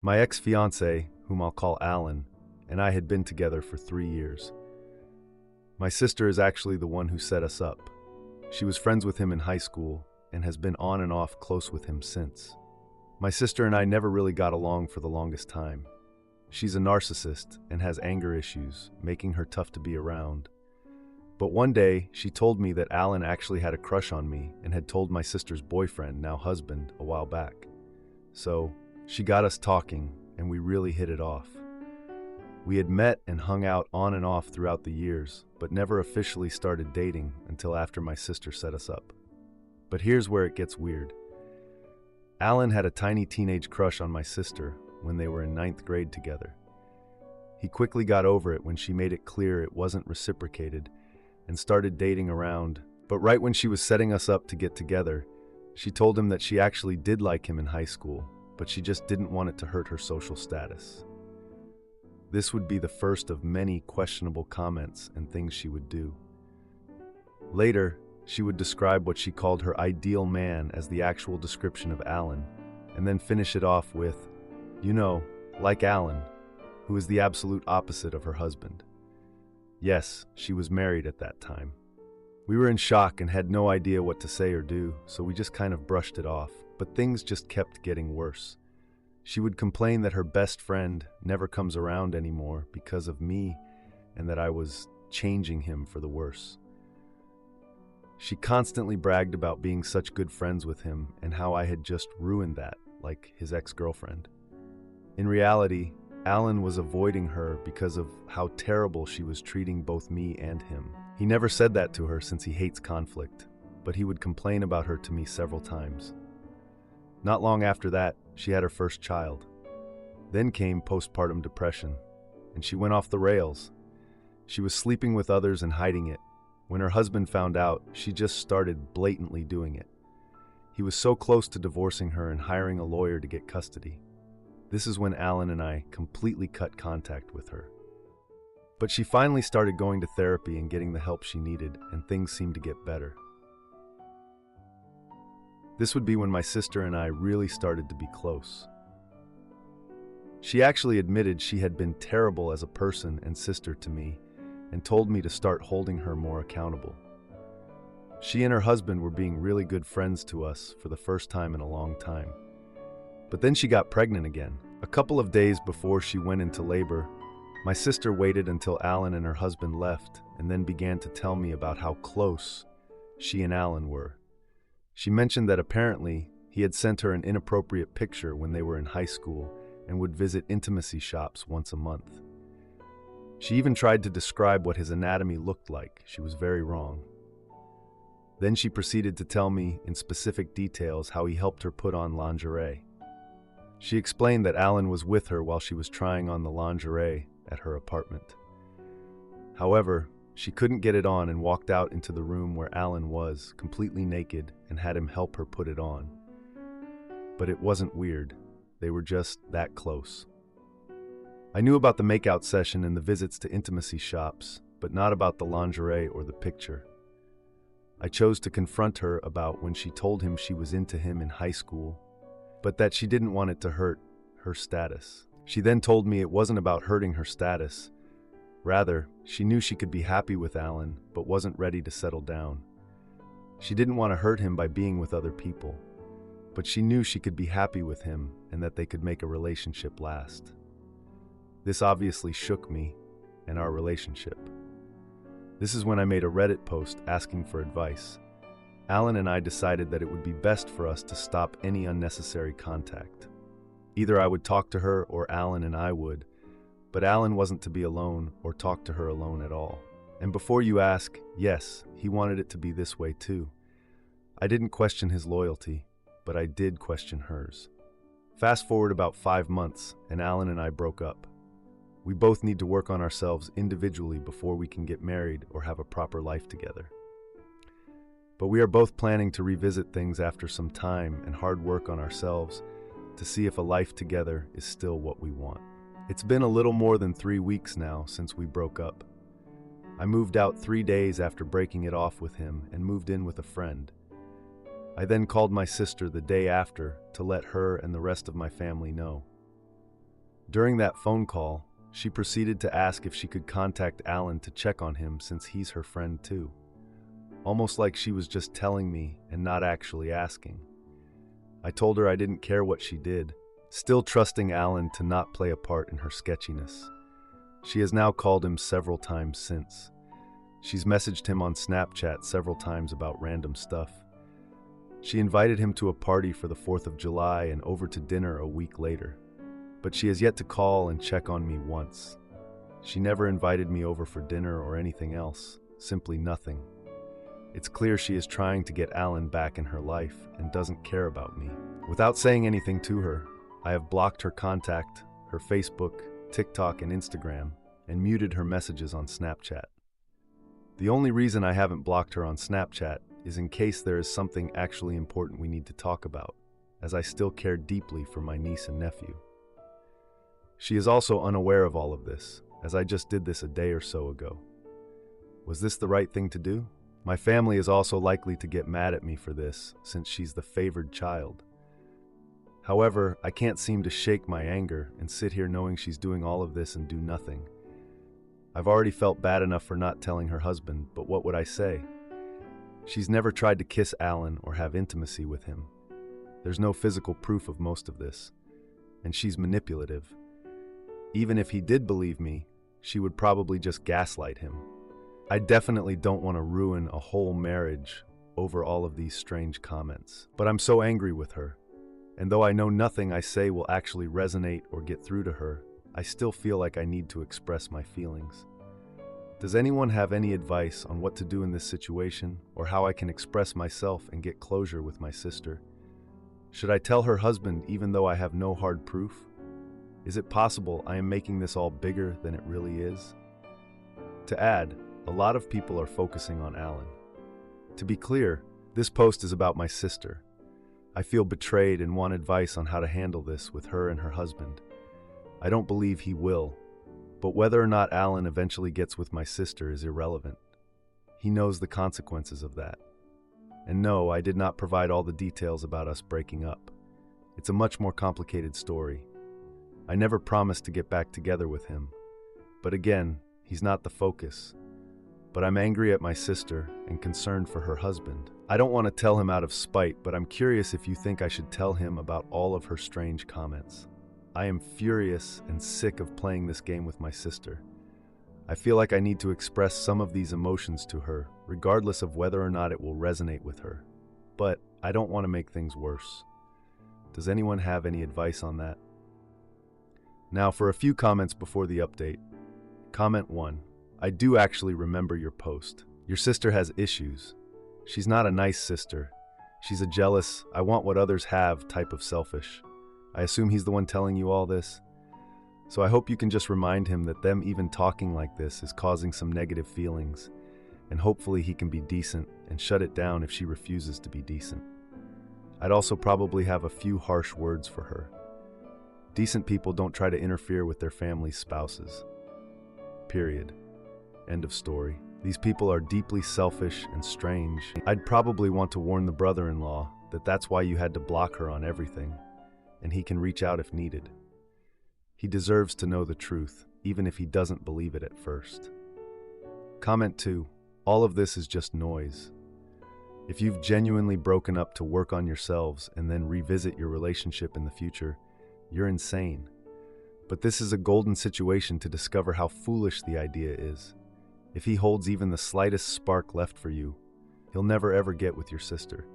My ex-fiance, whom I'll call Alan, and I had been together for 3 years. My sister is actually the one who set us up. She was friends with him in high school and has been on and off close with him since. My sister and I never really got along for the longest time. She's a narcissist and has anger issues, making her tough to be around. But one day, she told me that Alan actually had a crush on me and had told my sister's boyfriend, now husband, a while back. So, she got us talking, and we really hit it off. We had met and hung out on and off throughout the years, but never officially started dating until after my sister set us up. But here's where it gets weird. Alan had a tiny teenage crush on my sister when they were in 9th grade together. He quickly got over it when she made it clear it wasn't reciprocated and started dating around, but right when she was setting us up to get together, she told him that she actually did like him in high school, but she just didn't want it to hurt her social status. This would be the first of many questionable comments and things she would do. Later, she would describe what she called her ideal man as the actual description of Alan, and then finish it off with, like Alan, who is the absolute opposite of her husband. Yes, she was married at that time. We were in shock and had no idea what to say or do, so we just kind of brushed it off, but things just kept getting worse. She would complain that her best friend never comes around anymore because of me and that I was changing him for the worse. She constantly bragged about being such good friends with him and how I had just ruined that, like his ex-girlfriend. In reality, Alan was avoiding her because of how terrible she was treating both me and him. He never said that to her since he hates conflict, but he would complain about her to me several times. Not long after that, she had her first child. Then came postpartum depression, and she went off the rails. She was sleeping with others and hiding it. When her husband found out, she just started blatantly doing it. He was so close to divorcing her and hiring a lawyer to get custody. This is when Alan and I completely cut contact with her. But she finally started going to therapy and getting the help she needed, and things seemed to get better. This would be when my sister and I really started to be close. She actually admitted she had been terrible as a person and sister to me, and told me to start holding her more accountable. She and her husband were being really good friends to us for the first time in a long time. But then she got pregnant again. A couple of days before she went into labor, my sister waited until Alan and her husband left and then began to tell me about how close she and Alan were. She mentioned that apparently he had sent her an inappropriate picture when they were in high school and would visit intimacy shops once a month. She even tried to describe what his anatomy looked like. She was very wrong. Then she proceeded to tell me in specific details how he helped her put on lingerie. She explained that Alan was with her while she was trying on the lingerie at her apartment. However, she couldn't get it on and walked out into the room where Alan was, completely naked, and had him help her put it on. But it wasn't weird. They were just that close. I knew about the makeout session and the visits to intimacy shops, but not about the lingerie or the picture. I chose to confront her about when she told him she was into him in high school, but that she didn't want it to hurt her status. She then told me it wasn't about hurting her status. Rather, she knew she could be happy with Alan, but wasn't ready to settle down. She didn't want to hurt him by being with other people, but she knew she could be happy with him and that they could make a relationship last. This obviously shook me and our relationship. This is when I made a Reddit post asking for advice. Alan and I decided that it would be best for us to stop any unnecessary contact. Either I would talk to her or Alan and I would, but Alan wasn't to be alone or talk to her alone at all. And before you ask, yes, he wanted it to be this way too. I didn't question his loyalty, but I did question hers. Fast forward about 5 months, and Alan and I broke up. We both need to work on ourselves individually before we can get married or have a proper life together. But we are both planning to revisit things after some time and hard work on ourselves to see if a life together is still what we want. It's been a little more than 3 weeks now since we broke up. I moved out 3 days after breaking it off with him and moved in with a friend. I then called my sister the day after to let her and the rest of my family know. During that phone call, she proceeded to ask if she could contact Alan to check on him since he's her friend too. Almost like she was just telling me and not actually asking. I told her I didn't care what she did, still trusting Alan to not play a part in her sketchiness. She has now called him several times since. She's messaged him on Snapchat several times about random stuff. She invited him to a party for the 4th of July and over to dinner a week later. But she has yet to call and check on me once. She never invited me over for dinner or anything else, simply nothing. It's clear she is trying to get Alan back in her life and doesn't care about me. Without saying anything to her, I have blocked her contact, her Facebook, TikTok, and Instagram, and muted her messages on Snapchat. The only reason I haven't blocked her on Snapchat is in case there is something actually important we need to talk about, as I still care deeply for my niece and nephew. She is also unaware of all of this, as I just did this a day or so ago. Was this the right thing to do? My family is also likely to get mad at me for this, since she's the favored child. However, I can't seem to shake my anger and sit here knowing she's doing all of this and do nothing. I've already felt bad enough for not telling her husband, but what would I say? She's never tried to kiss Alan or have intimacy with him. There's no physical proof of most of this, and she's manipulative. Even if he did believe me, she would probably just gaslight him. I definitely don't want to ruin a whole marriage over all of these strange comments. But I'm so angry with her, and though I know nothing I say will actually resonate or get through to her, I still feel like I need to express my feelings. Does anyone have any advice on what to do in this situation, or how I can express myself and get closure with my sister? Should I tell her husband even though I have no hard proof? Is it possible I am making this all bigger than it really is? To add, a lot of people are focusing on Alan. To be clear, this post is about my sister. I feel betrayed and want advice on how to handle this with her and her husband. I don't believe he will, but whether or not Alan eventually gets with my sister is irrelevant. He knows the consequences of that. And no, I did not provide all the details about us breaking up. It's a much more complicated story. I never promised to get back together with him. But again, he's not the focus. But I'm angry at my sister and concerned for her husband. I don't want to tell him out of spite, but I'm curious if you think I should tell him about all of her strange comments. I am furious and sick of playing this game with my sister. I feel like I need to express some of these emotions to her, regardless of whether or not it will resonate with her. But I don't want to make things worse. Does anyone have any advice on that? Now for a few comments before the update. Comment 1. I do actually remember your post. Your sister has issues. She's not a nice sister. She's a jealous, I want what others have type of selfish. I assume he's the one telling you all this. So I hope you can just remind him that them even talking like this is causing some negative feelings, and hopefully he can be decent and shut it down if she refuses to be decent. I'd also probably have a few harsh words for her. Decent people don't try to interfere with their family's spouses. Period. End of story. These people are deeply selfish and strange. I'd probably want to warn the brother-in-law that that's why you had to block her on everything, and he can reach out if needed. He deserves to know the truth, even if he doesn't believe it at first. Comment 2. All of this is just noise. If you've genuinely broken up to work on yourselves and then revisit your relationship in the future, you're insane. But this is a golden situation to discover how foolish the idea is. If he holds even the slightest spark left for you, he'll never ever get with your sister.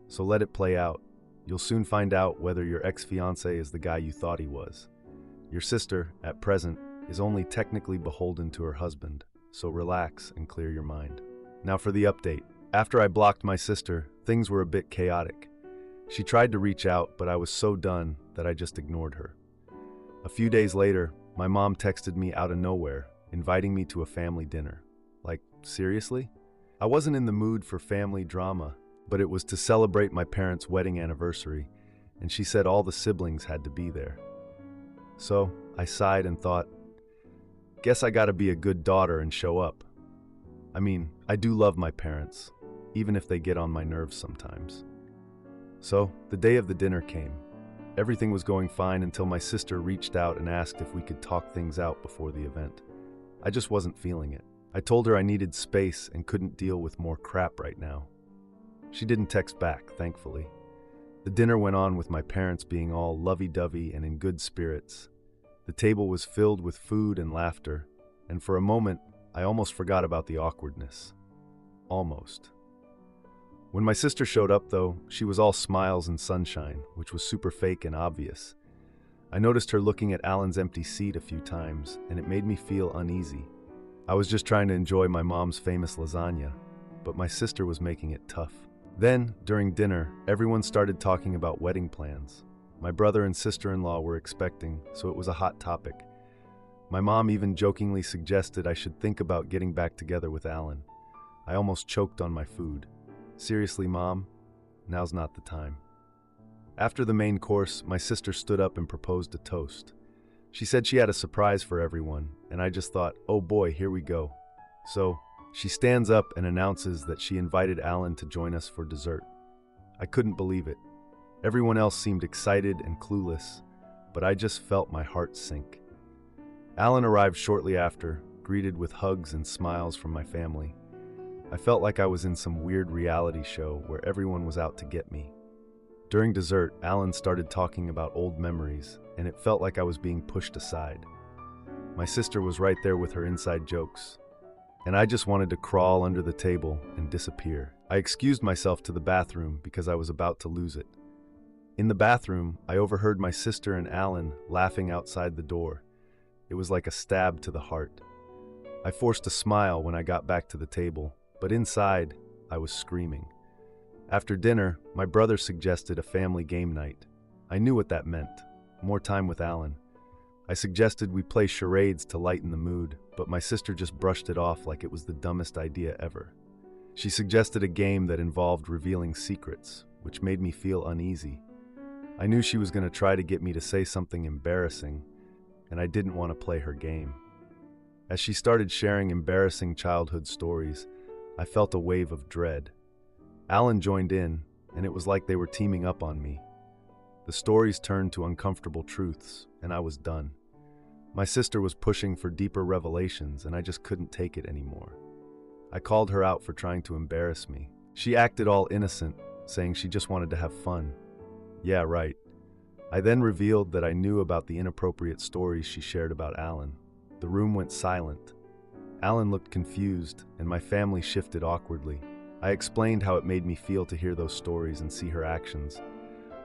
So let it play out. You'll soon find out whether your ex-fiance is the guy you thought he was. Your sister, at present, is only technically beholden to her husband, so relax and clear your mind. Now for the update. After I blocked my sister, things were a bit chaotic. She tried to reach out, but I was so done that I just ignored her. A few days later, my mom texted me out of nowhere, inviting me to a family dinner. Like, seriously? I wasn't in the mood for family drama, but it was to celebrate my parents' wedding anniversary, and she said all the siblings had to be there. So I sighed and thought, guess I gotta be a good daughter and show up. I mean, I do love my parents, even if they get on my nerves sometimes. So the day of the dinner came. Everything was going fine until my sister reached out and asked if we could talk things out before the event. I just wasn't feeling it. I told her I needed space and couldn't deal with more crap right now. She didn't text back, thankfully. The dinner went on with my parents being all lovey-dovey and in good spirits. The table was filled with food and laughter, and for a moment, I almost forgot about the awkwardness. Almost. When my sister showed up, though, she was all smiles and sunshine, which was super fake and obvious. I noticed her looking at Alan's empty seat a few times, and it made me feel uneasy. I was just trying to enjoy my mom's famous lasagna, but my sister was making it tough. Then, during dinner, everyone started talking about wedding plans. My brother and sister-in-law were expecting, so it was a hot topic. My mom even jokingly suggested I should think about getting back together with Alan. I almost choked on my food. Seriously, Mom? Now's not the time. After the main course, my sister stood up and proposed a toast. She said she had a surprise for everyone, and I just thought, oh boy, here we go. So, she stands up and announces that she invited Alan to join us for dessert. I couldn't believe it. Everyone else seemed excited and clueless, but I just felt my heart sink. Alan arrived shortly after, greeted with hugs and smiles from my family. I felt like I was in some weird reality show where everyone was out to get me. During dessert, Alan started talking about old memories, and it felt like I was being pushed aside. My sister was right there with her inside jokes, and I just wanted to crawl under the table and disappear. I excused myself to the bathroom because I was about to lose it. In the bathroom, I overheard my sister and Alan laughing outside the door. It was like a stab to the heart. I forced a smile when I got back to the table, but inside, I was screaming. After dinner, my brother suggested a family game night. I knew what that meant, more time with Alan. I suggested we play charades to lighten the mood, but my sister just brushed it off like it was the dumbest idea ever. She suggested a game that involved revealing secrets, which made me feel uneasy. I knew she was going to try to get me to say something embarrassing, and I didn't want to play her game. As she started sharing embarrassing childhood stories, I felt a wave of dread. Alan joined in, and it was like they were teaming up on me. The stories turned to uncomfortable truths, and I was done. My sister was pushing for deeper revelations, and I just couldn't take it anymore. I called her out for trying to embarrass me. She acted all innocent, saying she just wanted to have fun. Yeah, right. I then revealed that I knew about the inappropriate stories she shared about Alan. The room went silent. Alan looked confused, and my family shifted awkwardly. I explained how it made me feel to hear those stories and see her actions.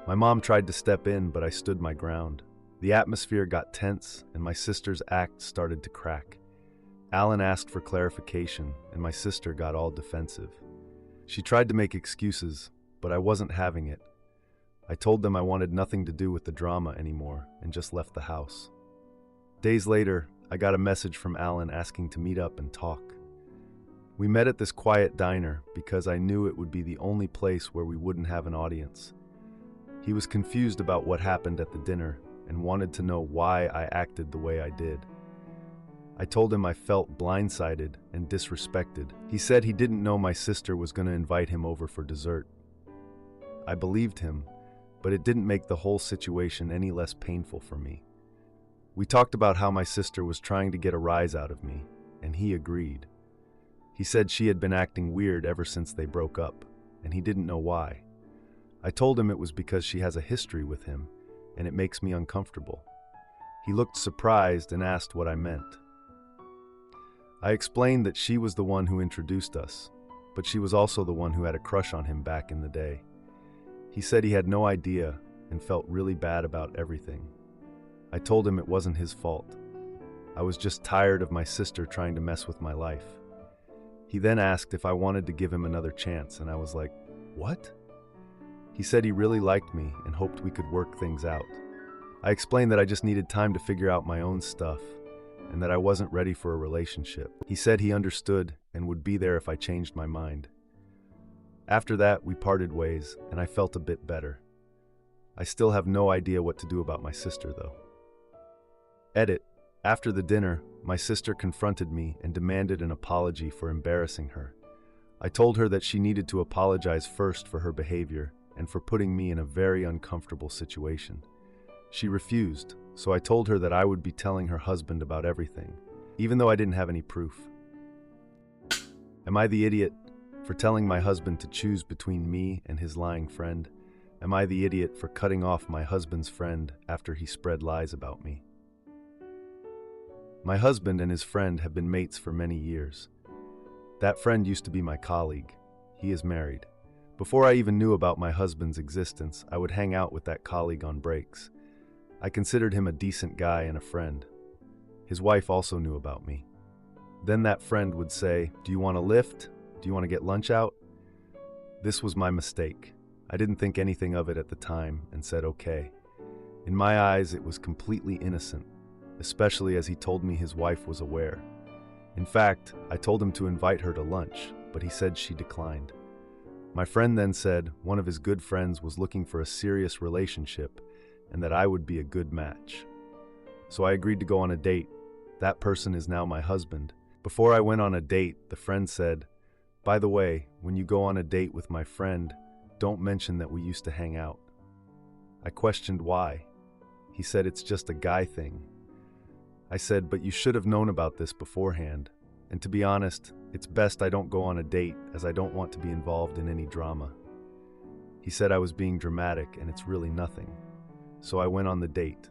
My mom tried to step in, but I stood my ground. The atmosphere got tense, and my sister's act started to crack. Alan asked for clarification, and my sister got all defensive. She tried to make excuses, but I wasn't having it. I told them I wanted nothing to do with the drama anymore, and just left the house. Days later, I got a message from Alan asking to meet up and talk. We met at this quiet diner because I knew it would be the only place where we wouldn't have an audience. He was confused about what happened at the dinner and wanted to know why I acted the way I did. I told him I felt blindsided and disrespected. He said he didn't know my sister was going to invite him over for dessert. I believed him, but it didn't make the whole situation any less painful for me. We talked about how my sister was trying to get a rise out of me, and he agreed. He said she had been acting weird ever since they broke up, and he didn't know why. I told him it was because she has a history with him, and it makes me uncomfortable. He looked surprised and asked what I meant. I explained that she was the one who introduced us, but she was also the one who had a crush on him back in the day. He said he had no idea and felt really bad about everything. I told him it wasn't his fault. I was just tired of my sister trying to mess with my life. He then asked if I wanted to give him another chance, and I was like, what? He said he really liked me and hoped we could work things out. I explained that I just needed time to figure out my own stuff and that I wasn't ready for a relationship. He said he understood and would be there if I changed my mind. After that, we parted ways, and I felt a bit better. I still have no idea what to do about my sister, though. Edit. After the dinner, my sister confronted me and demanded an apology for embarrassing her. I told her that she needed to apologize first for her behavior and for putting me in a very uncomfortable situation. She refused, so I told her that I would be telling her husband about everything, even though I didn't have any proof. Am I the idiot for telling my husband to choose between me and his lying friend? Am I the idiot for cutting off my husband's friend after he spread lies about me? My husband and his friend have been mates for many years. That friend used to be my colleague. He is married. Before I even knew about my husband's existence, I would hang out with that colleague on breaks. I considered him a decent guy and a friend. His wife also knew about me. Then that friend would say, "Do you want a lift? Do you want to get lunch out?" This was my mistake. I didn't think anything of it at the time and said okay. In my eyes, it was completely innocent, especially as he told me his wife was aware. In fact, I told him to invite her to lunch, but he said she declined. My friend then said one of his good friends was looking for a serious relationship and that I would be a good match. So I agreed to go on a date. That person is now my husband. Before I went on a date, the friend said, "By the way, when you go on a date with my friend, don't mention that we used to hang out." I questioned why. He said it's just a guy thing. I said, "But you should have known about this beforehand. And to be honest, it's best I don't go on a date as I don't want to be involved in any drama." He said I was being dramatic and it's really nothing. So I went on the date.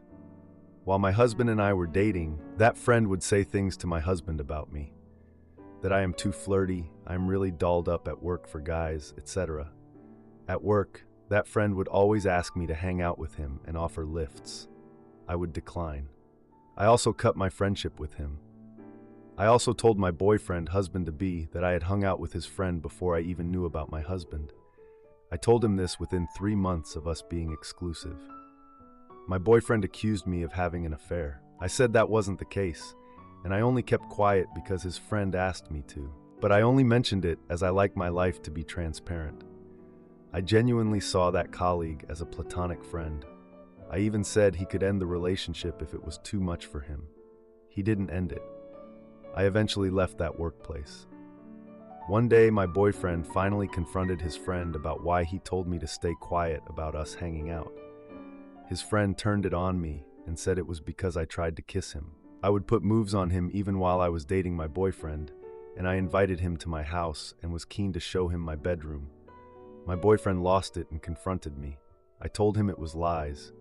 While my husband and I were dating, that friend would say things to my husband about me. That I am too flirty, I'm really dolled up at work for guys, etc. At work, that friend would always ask me to hang out with him and offer lifts. I would decline. I also cut my friendship with him. I also told my boyfriend, husband-to-be, that I had hung out with his friend before I even knew about my husband. I told him this within 3 months of us being exclusive. My boyfriend accused me of having an affair. I said that wasn't the case, and I only kept quiet because his friend asked me to. But I only mentioned it as I like my life to be transparent. I genuinely saw that colleague as a platonic friend. I even said he could end the relationship if it was too much for him. He didn't end it. I eventually left that workplace. One day, my boyfriend finally confronted his friend about why he told me to stay quiet about us hanging out. His friend turned it on me and said it was because I tried to kiss him. I would put moves on him even while I was dating my boyfriend, and I invited him to my house and was keen to show him my bedroom. My boyfriend lost it and confronted me. I told him it was lies,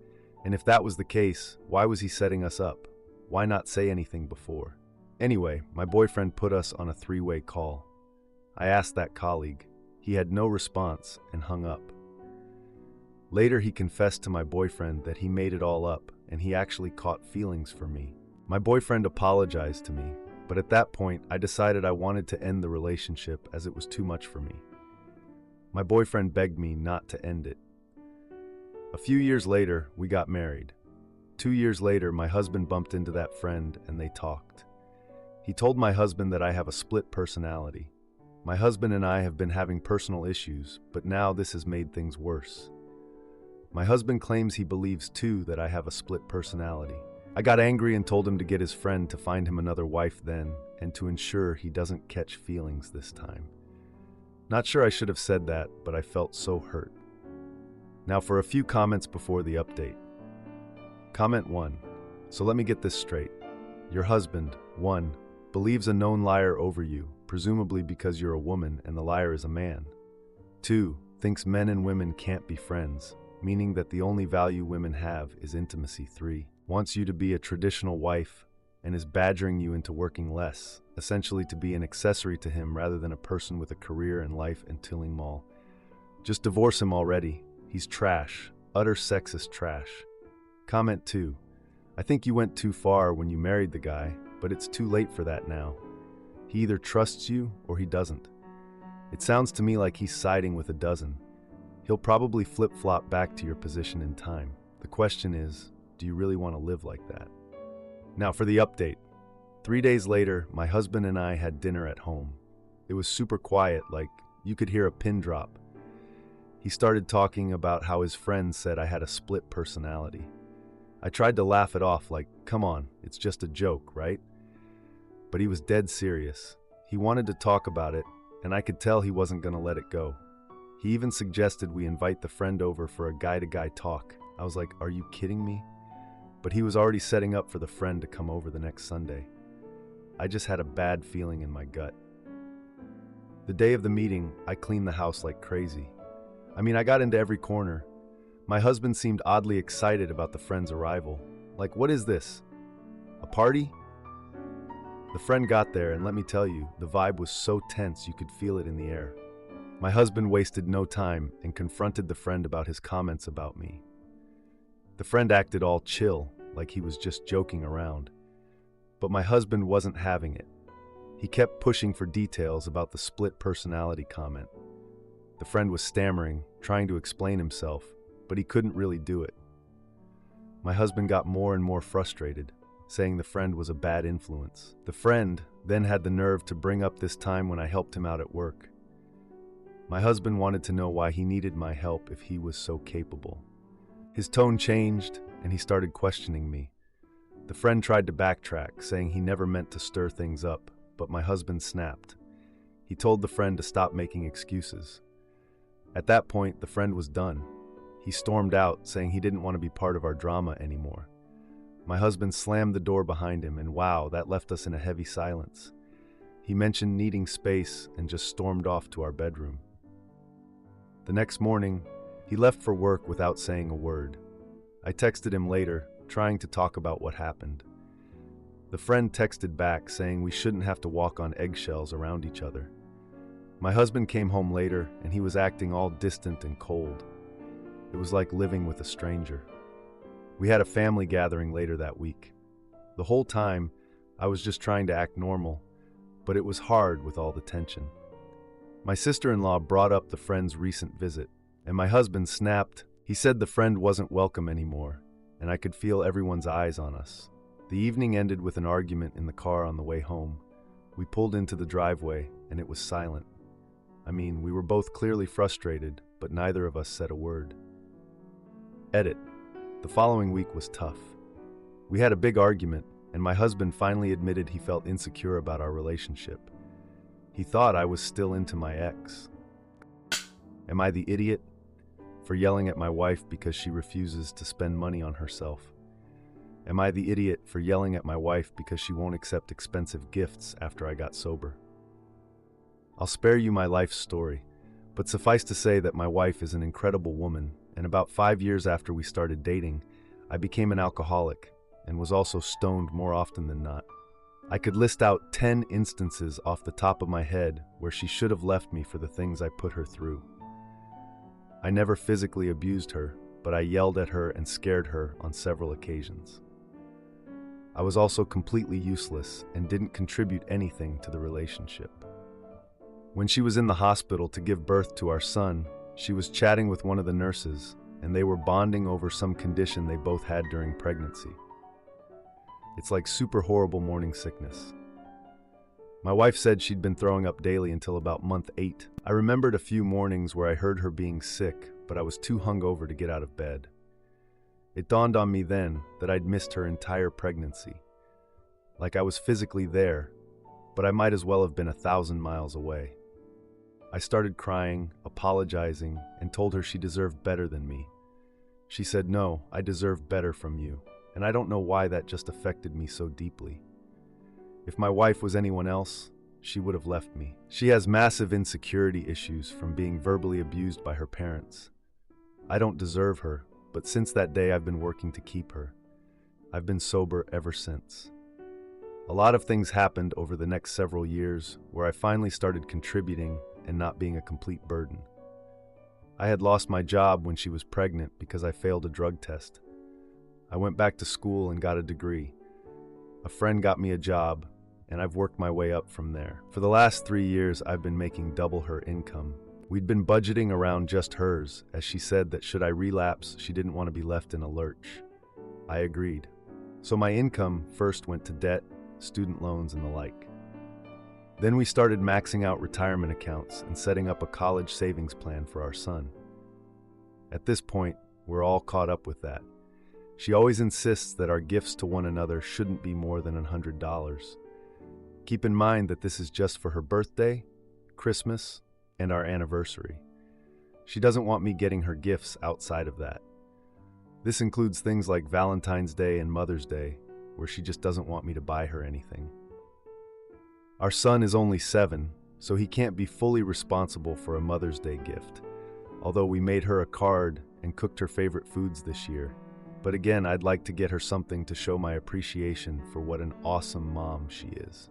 and if that was the case, why was he setting us up? Why not say anything before? Anyway, my boyfriend put us on a 3-way call. I asked that colleague. He had no response and hung up. Later, he confessed to my boyfriend that he made it all up and he actually caught feelings for me. My boyfriend apologized to me, but at that point, I decided I wanted to end the relationship as it was too much for me. My boyfriend begged me not to end it. A few years later, we got married. 2 years later, my husband bumped into that friend and they talked. He told my husband that I have a split personality. My husband and I have been having personal issues, but now this has made things worse. My husband claims he believes too that I have a split personality. I got angry and told him to get his friend to find him another wife then, and to ensure he doesn't catch feelings this time. Not sure I should have said that, but I felt so hurt. Now for a few comments before the update. Comment 1. So let me get this straight. Your husband, 1, believes a known liar over you, presumably because you're a woman and the liar is a man. 2, thinks men and women can't be friends, meaning that the only value women have is intimacy. 3, wants you to be a traditional wife and is badgering you into working less, essentially to be an accessory to him rather than a person with a career and life in Tilling Mall. Just divorce him already. He's trash, utter sexist trash. Comment 2. I think you went too far when you married the guy, but it's too late for that now. He either trusts you or he doesn't. It sounds to me like he's siding with a dozen. He'll probably flip-flop back to your position in time. The question is, do you really want to live like that? Now for the update. 3 days later, my husband and I had dinner at home. It was super quiet, like you could hear a pin drop. He started talking about how his friends said I had a split personality. I tried to laugh it off like, come on, it's just a joke, right? But he was dead serious. He wanted to talk about it, and I could tell he wasn't going to let it go. He even suggested we invite the friend over for a guy-to-guy talk. I was like, are you kidding me? but he was already setting up for the friend to come over the next Sunday. I just had a bad feeling in my gut. The day of the meeting, I cleaned the house like crazy. I got into every corner. My husband seemed oddly excited about the friend's arrival. Like, what is this? A party? The friend got there, and let me tell you, the vibe was so tense you could feel it in the air. My husband wasted no time and confronted the friend about his comments about me. The friend acted all chill, like he was just joking around. But my husband wasn't having it. He kept pushing for details about the split personality comment. The friend was stammering, trying to explain himself, but he couldn't really do it. My husband got more and more frustrated, saying the friend was a bad influence. The friend then had the nerve to bring up this time when I helped him out at work. My husband wanted to know why he needed my help if he was so capable. His tone changed, and he started questioning me. The friend tried to backtrack, saying he never meant to stir things up, but my husband snapped. He told the friend to stop making excuses. At that point, the friend was done. He stormed out, saying he didn't want to be part of our drama anymore. My husband slammed the door behind him, and wow, that left us in a heavy silence. He mentioned needing space and just stormed off to our bedroom. The next morning, he left for work without saying a word. I texted him later, trying to talk about what happened. The friend texted back, saying we shouldn't have to walk on eggshells around each other. My husband came home later, and he was acting all distant and cold. It was like living with a stranger. We had a family gathering later that week. The whole time, I was just trying to act normal, but it was hard with all the tension. My sister-in-law brought up the friend's recent visit, and my husband snapped. He said the friend wasn't welcome anymore, and I could feel everyone's eyes on us. The evening ended with an argument in the car on the way home. We pulled into the driveway, and it was silent. We were both clearly frustrated, but neither of us said a word. Edit. The following week was tough. We had a big argument, and my husband finally admitted he felt insecure about our relationship. He thought I was still into my ex. Am I the idiot for yelling at my wife because she refuses to spend money on herself? Am I the idiot for yelling at my wife because she won't accept expensive gifts after I got sober? I'll spare you my life story, but suffice to say that my wife is an incredible woman, and about 5 years after we started dating, I became an alcoholic and was also stoned more often than not. I could list out 10 instances off the top of my head where she should have left me for the things I put her through. I never physically abused her, but I yelled at her and scared her on several occasions. I was also completely useless and didn't contribute anything to the relationship. When she was in the hospital to give birth to our son, she was chatting with one of the nurses, and they were bonding over some condition they both had during pregnancy. It's like super horrible morning sickness. My wife said she'd been throwing up daily until about month 8. I remembered a few mornings where I heard her being sick, but I was too hungover to get out of bed. It dawned on me then that I'd missed her entire pregnancy. Like I was physically there, but I might as well have been 1,000 miles away. I started crying, apologizing, and told her she deserved better than me. She said, "No, I deserve better from you," and I don't know why that just affected me so deeply. If my wife was anyone else, she would have left me. She has massive insecurity issues from being verbally abused by her parents. I don't deserve her, but since that day I've been working to keep her. I've been sober ever since. A lot of things happened over the next several years where I finally started contributing and not being a complete burden. I had lost my job when she was pregnant because I failed a drug test. I went back to school and got a degree. A friend got me a job, and I've worked my way up from there. For the last 3 years, I've been making double her income. We'd been budgeting around just hers, as she said that should I relapse, she didn't want to be left in a lurch. I agreed. So my income first went to debt, student loans, and the like. Then we started maxing out retirement accounts and setting up a college savings plan for our son. At this point, we're all caught up with that. She always insists that our gifts to one another shouldn't be more than $100. Keep in mind that this is just for her birthday, Christmas, and our anniversary. She doesn't want me getting her gifts outside of that. This includes things like Valentine's Day and Mother's Day, where she just doesn't want me to buy her anything. Our son is only 7, so he can't be fully responsible for a Mother's Day gift, although we made her a card and cooked her favorite foods this year. But again, I'd like to get her something to show my appreciation for what an awesome mom she is.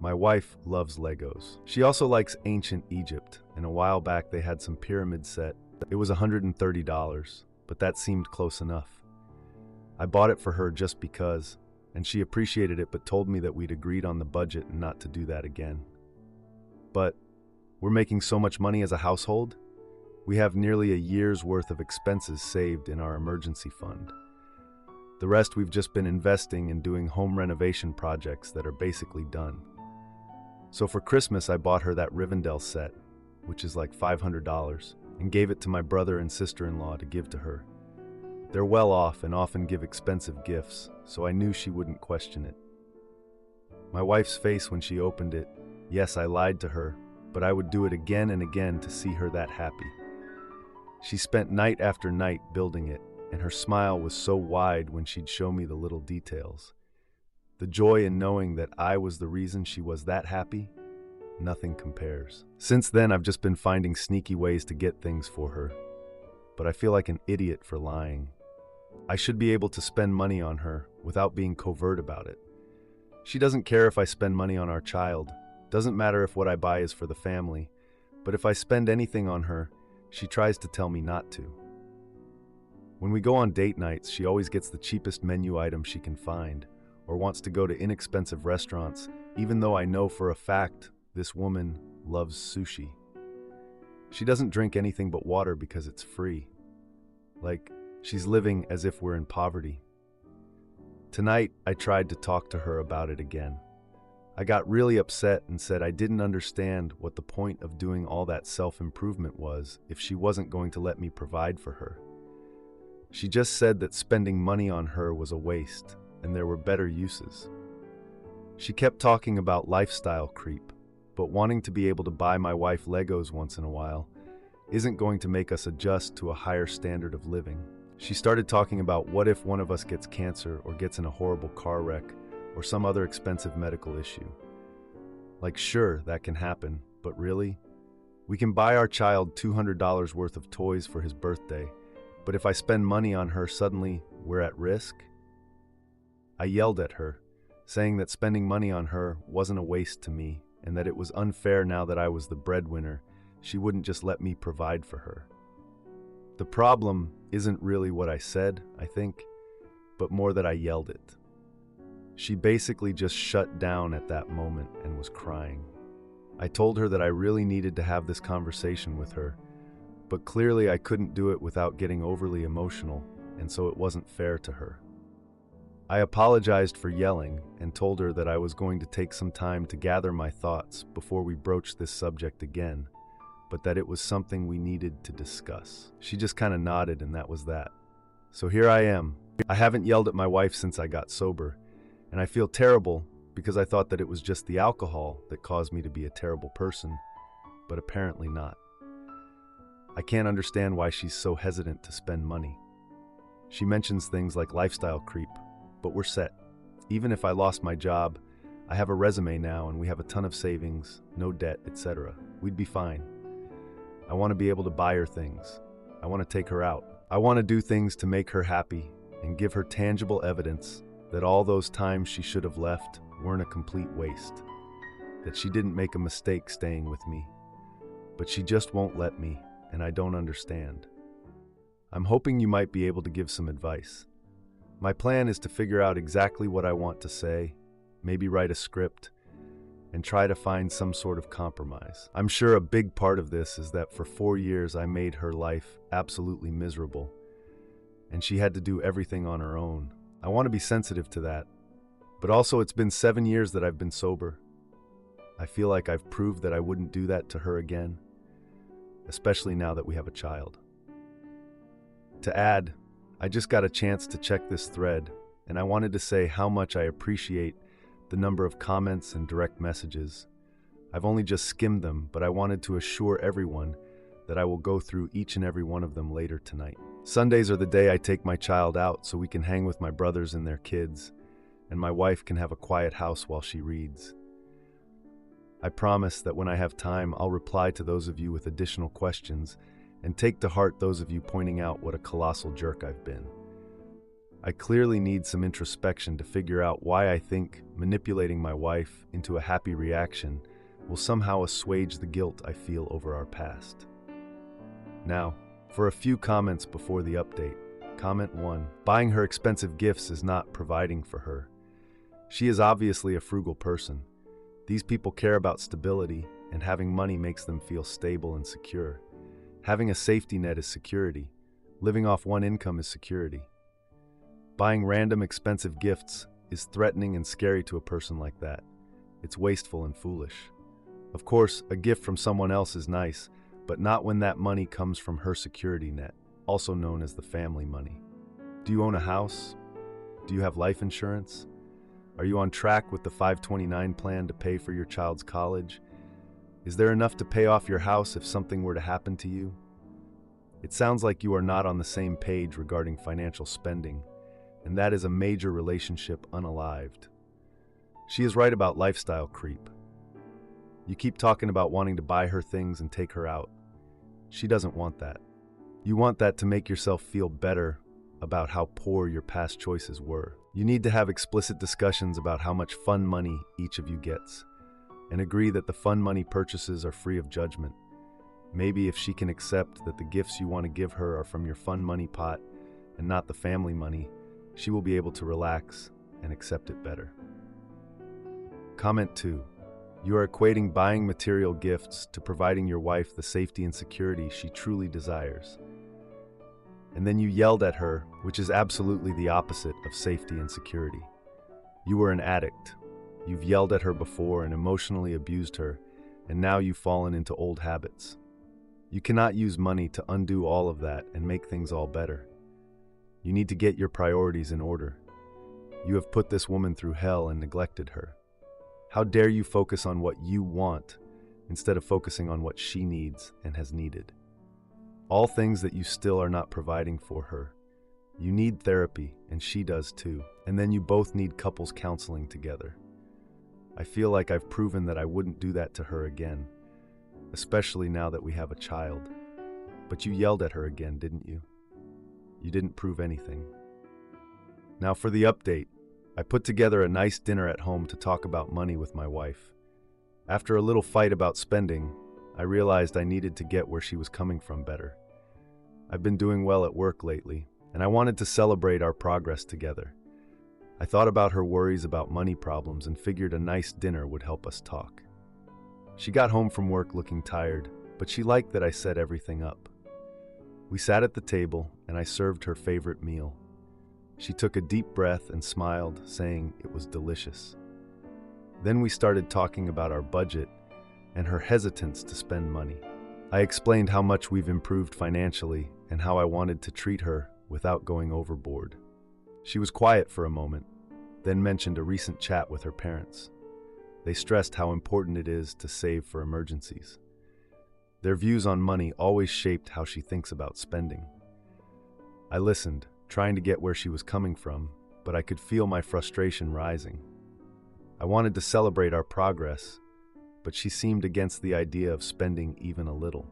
My wife loves Legos. She also likes ancient Egypt, and a while back they had some pyramid set. It was $130, but that seemed close enough. I bought it for her just because, and she appreciated it but told me that we'd agreed on the budget and not to do that again. But we're making so much money as a household. We have nearly a year's worth of expenses saved in our emergency fund. The rest we've just been investing in doing home renovation projects that are basically done. So for Christmas, I bought her that Rivendell set, which is like $500, and gave it to my brother and sister-in-law to give to her. They're well off and often give expensive gifts, so I knew she wouldn't question it. My wife's face when she opened it, yes, I lied to her, but I would do it again and again to see her that happy. She spent night after night building it, and her smile was so wide when she'd show me the little details. The joy in knowing that I was the reason she was that happy, nothing compares. Since then, I've just been finding sneaky ways to get things for her, but I feel like an idiot for lying. I should be able to spend money on her without being covert about it. She doesn't care if I spend money on our child. Doesn't matter if what I buy is for the family, but if I spend anything on her, she tries to tell me not to. When we go on date nights, she always gets the cheapest menu item she can find, or wants to go to inexpensive restaurants, even though I know for a fact this woman loves sushi. She doesn't drink anything but water because it's free. Like, she's living as if we're in poverty. Tonight, I tried to talk to her about it again. I got really upset and said I didn't understand what the point of doing all that self-improvement was if she wasn't going to let me provide for her. She just said that spending money on her was a waste, and there were better uses. She kept talking about lifestyle creep, but wanting to be able to buy my wife Legos once in a while isn't going to make us adjust to a higher standard of living. She started talking about what if one of us gets cancer or gets in a horrible car wreck or some other expensive medical issue. Like, sure, that can happen, but really? We can buy our child $200 worth of toys for his birthday, but if I spend money on her, suddenly we're at risk? I yelled at her, saying that spending money on her wasn't a waste to me, and that it was unfair now that I was the breadwinner, she wouldn't just let me provide for her. The problem isn't really what I said, I think, but more that I yelled it. She basically just shut down at that moment and was crying. I told her that I really needed to have this conversation with her, but clearly I couldn't do it without getting overly emotional, and so it wasn't fair to her. I apologized for yelling and told her that I was going to take some time to gather my thoughts before we broached this subject again, but that it was something we needed to discuss. She just kind of nodded, and that was that. So here I am. I haven't yelled at my wife since I got sober, and I feel terrible because I thought that it was just the alcohol that caused me to be a terrible person, but apparently not. I can't understand why she's so hesitant to spend money. She mentions things like lifestyle creep, but we're set. Even if I lost my job, I have a resume now and we have a ton of savings, no debt, etc. We'd be fine. I want to be able to buy her things. I want to take her out. I want to do things to make her happy and give her tangible evidence that all those times she should have left weren't a complete waste, that she didn't make a mistake staying with me. But she just won't let me, and I don't understand. I'm hoping you might be able to give some advice. My plan is to figure out exactly what I want to say, maybe write a script, and try to find some sort of compromise. I'm sure a big part of this is that for 4 years I made her life absolutely miserable, and she had to do everything on her own. I want to be sensitive to that, but also it's been 7 years that I've been sober. I feel like I've proved that I wouldn't do that to her again, especially now that we have a child. To add, I just got a chance to check this thread, and I wanted to say how much I appreciate the number of comments and direct messages. I've only just skimmed them, but I wanted to assure everyone that I will go through each and every one of them later tonight. Sundays are the day I take my child out so we can hang with my brothers and their kids, and my wife can have a quiet house while she reads. I promise that when I have time, I'll reply to those of you with additional questions and take to heart those of you pointing out what a colossal jerk I've been. I clearly need some introspection to figure out why I think manipulating my wife into a happy reaction will somehow assuage the guilt I feel over our past. Now, for a few comments before the update. Comment 1. Buying her expensive gifts is not providing for her. She is obviously a frugal person. These people care about stability, and having money makes them feel stable and secure. Having a safety net is security. Living off one income is security. Buying random expensive gifts is threatening and scary to a person like that. It's wasteful and foolish. Of course, a gift from someone else is nice, but not when that money comes from her security net, also known as the family money. Do you own a house? Do you have life insurance? Are you on track with the 529 plan to pay for your child's college? Is there enough to pay off your house if something were to happen to you? It sounds like you are not on the same page regarding financial spending, and that is a major relationship unalived. She is right about lifestyle creep. You keep talking about wanting to buy her things and take her out. She doesn't want that. You want that to make yourself feel better about how poor your past choices were. You need to have explicit discussions about how much fun money each of you gets, and agree that the fun money purchases are free of judgment. Maybe if she can accept that the gifts you want to give her are from your fun money pot and not the family money, she will be able to relax and accept it better. Comment 2. You are equating buying material gifts to providing your wife the safety and security she truly desires. And then you yelled at her, which is absolutely the opposite of safety and security. You were an addict. You've yelled at her before and emotionally abused her, and now you've fallen into old habits. You cannot use money to undo all of that and make things all better. You need to get your priorities in order. You have put this woman through hell and neglected her. How dare you focus on what you want instead of focusing on what she needs and has needed? All things that you still are not providing for her. You need therapy, and she does too. And then you both need couples counseling together. I feel like I've proven that I wouldn't do that to her again, especially now that we have a child. But you yelled at her again, didn't you? You didn't prove anything. Now for the update. I put together a nice dinner at home to talk about money with my wife. After a little fight about spending, I realized I needed to get where she was coming from better. I've been doing well at work lately, and I wanted to celebrate our progress together. I thought about her worries about money problems and figured a nice dinner would help us talk. She got home from work looking tired, but she liked that I set everything up. We sat at the table, and I served her favorite meal. She took a deep breath and smiled, saying it was delicious. Then we started talking about our budget and her hesitance to spend money. I explained how much we've improved financially and how I wanted to treat her without going overboard. She was quiet for a moment, then mentioned a recent chat with her parents. They stressed how important it is to save for emergencies. Their views on money always shaped how she thinks about spending. I listened, trying to get where she was coming from, but I could feel my frustration rising. I wanted to celebrate our progress, but she seemed against the idea of spending even a little.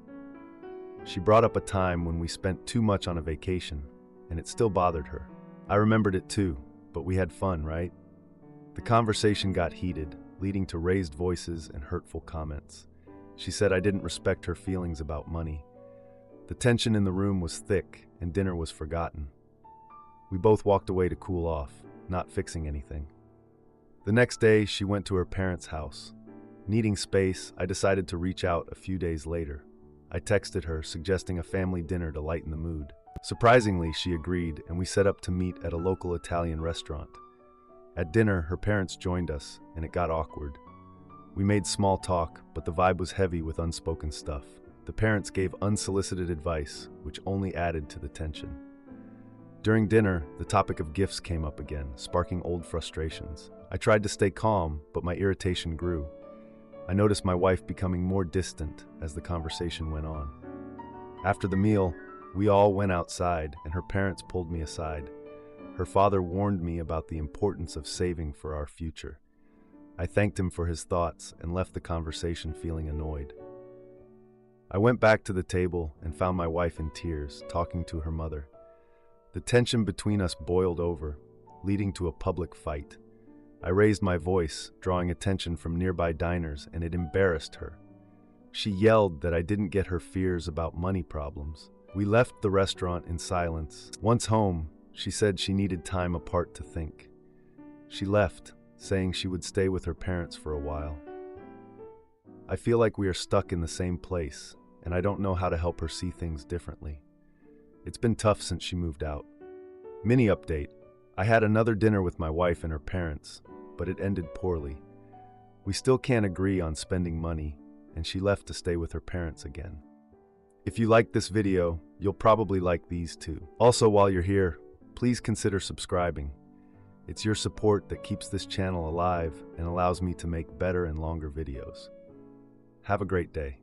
She brought up a time when we spent too much on a vacation, and it still bothered her. I remembered it too, but we had fun, right? The conversation got heated, leading to raised voices and hurtful comments. She said I didn't respect her feelings about money. The tension in the room was thick, and dinner was forgotten. We both walked away to cool off, not fixing anything. The next day, she went to her parents' house. Needing space, I decided to reach out a few days later. I texted her, suggesting a family dinner to lighten the mood. Surprisingly, she agreed, and we set up to meet at a local Italian restaurant. At dinner, her parents joined us, and it got awkward. We made small talk, but the vibe was heavy with unspoken stuff. The parents gave unsolicited advice, which only added to the tension. During dinner, the topic of gifts came up again, sparking old frustrations. I tried to stay calm, but my irritation grew. I noticed my wife becoming more distant as the conversation went on. After the meal, We all went outside, and her parents pulled me aside. Her father warned me about the importance of saving for our future. I thanked him for his thoughts and left the conversation feeling annoyed. I went back to the table and found my wife in tears, talking to her mother. The tension between us boiled over, leading to a public fight. I raised my voice, drawing attention from nearby diners, and it embarrassed her. She yelled that I didn't get her fears about money problems. We left the restaurant in silence. Once home, she said she needed time apart to think. She left, saying she would stay with her parents for a while. I feel like we are stuck in the same place, and I don't know how to help her see things differently. It's been tough since she moved out. Mini update. I had another dinner with my wife and her parents, but it ended poorly. We still can't agree on spending money, and she left to stay with her parents again. If you liked this video, you'll probably like these too. Also, while you're here, please consider subscribing. It's your support that keeps this channel alive and allows me to make better and longer videos. Have a great day.